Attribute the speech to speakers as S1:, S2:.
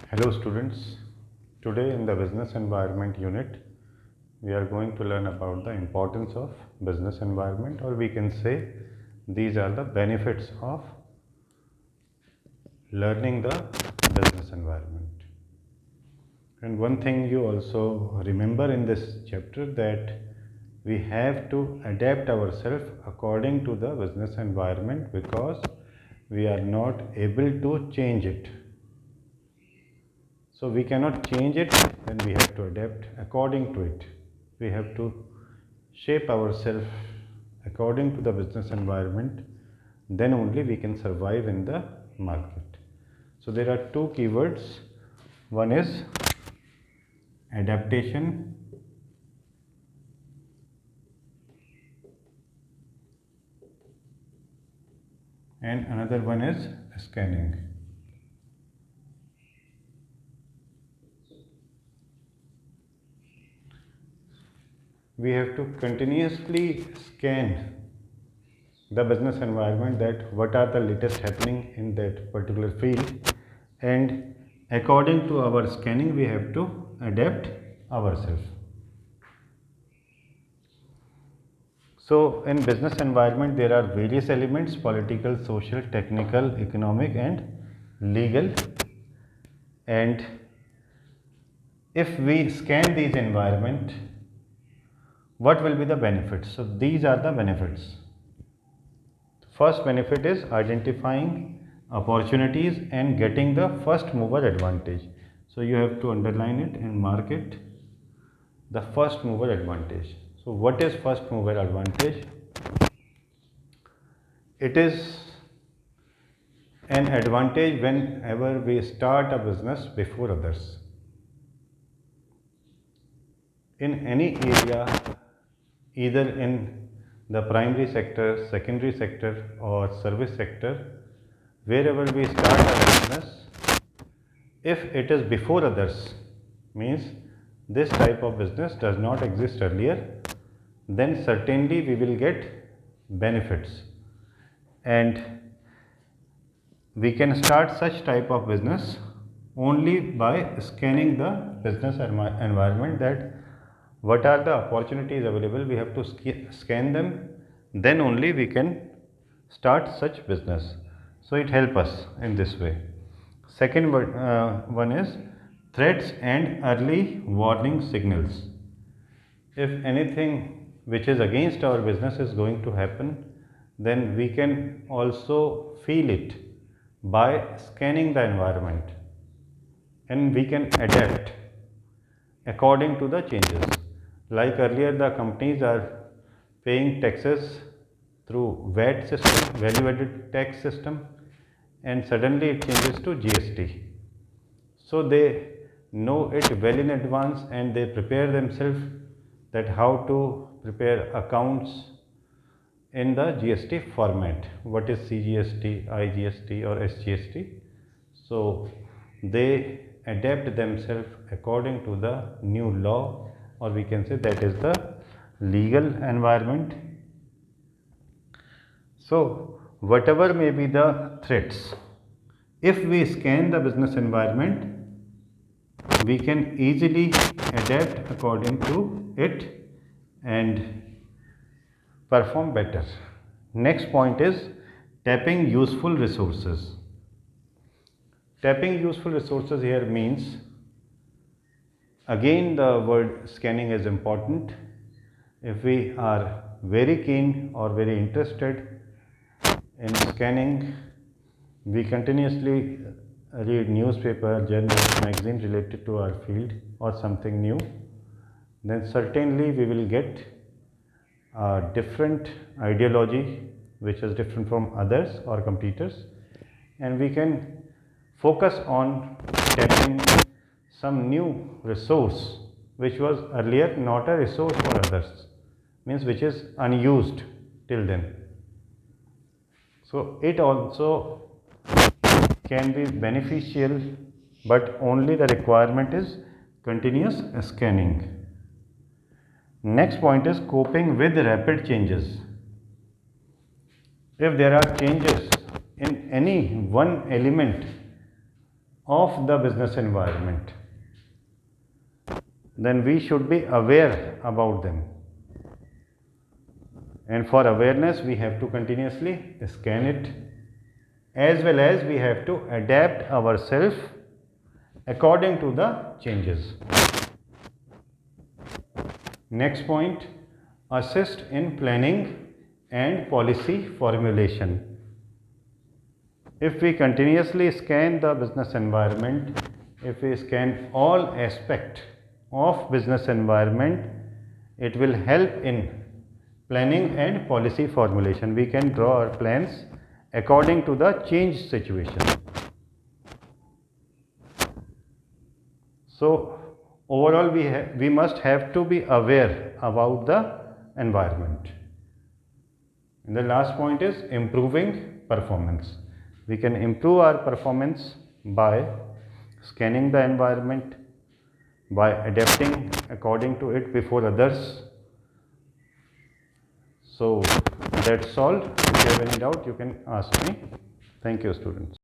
S1: Hello students, today in the business environment unit we are going to learn about the importance of business environment, or we can say these are the benefits of learning the business environment. And one thing you also remember in this chapter, that we have to adapt ourselves according to the business environment, because we are not able to change it. So we cannot change it, then we have to adapt according to it. We have to shape ourselves according to the business environment, then only we can survive in the market. So there are two keywords. One is adaptation and another one is scanning. We have to continuously scan the business environment, that what are the latest happening in that particular field, and according to our scanning we have to adapt ourselves. So in business environment there are various elements: political, social, technical, economic and legal. And if we scan these environment, what will be the benefits? So these are the benefits. First benefit is identifying opportunities and getting the first mover advantage. So you have to underline it and mark it, the first mover advantage. So what is first mover advantage? It is an advantage whenever we start a business before others. In any area, either in the primary sector, secondary sector or service sector, wherever we start a business, if it is before others, means this type of business does not exist earlier, then certainly we will get benefits. And we can start such type of business only by scanning the business environment, that what are the opportunities available, we have to scan them, then only we can start such business. So it helps us in this way. Second one is threats and early warning signals. If anything which is against our business is going to happen, then we can also feel it by scanning the environment, and we can adapt according to the changes. Like earlier, the companies are paying taxes through VAT system, value added tax system, and suddenly it changes to GST. So they know it well in advance and they prepare themselves that how to prepare accounts in the GST format. What is CGST, IGST or SGST? So they adapt themselves according to the new law, or we can say that is the legal environment. So whatever may be the threats, if we scan the business environment, we can easily adapt according to it and perform better. Next point is tapping useful resources. Tapping useful resources here means, again the word scanning is important. If we are very keen or very interested in scanning, we continuously read newspaper, journals, magazine related to our field or something new, then certainly we will get a different ideology which is different from others or competitors, and we can focus on tapping some new resource which was earlier not a resource for others, means which is unused till then. So it also can be beneficial, but only the requirement is continuous scanning. Next point is coping with rapid changes. If there are changes in any one element of the business environment, then we should be aware about them. And for awareness, we have to continuously scan it, as well as we have to adapt ourselves according to the changes. Next point, assist in planning and policy formulation. If we continuously scan the business environment, if we scan all aspects of business environment, it will help in planning and policy formulation. We can draw our plans according to the changed situation. So overall, we must have to be aware about the environment. And the last point is improving performance. We can improve our performance by scanning the environment, by adapting according to it before others. So that's all. If you have any doubt, you can ask me. Thank you, students.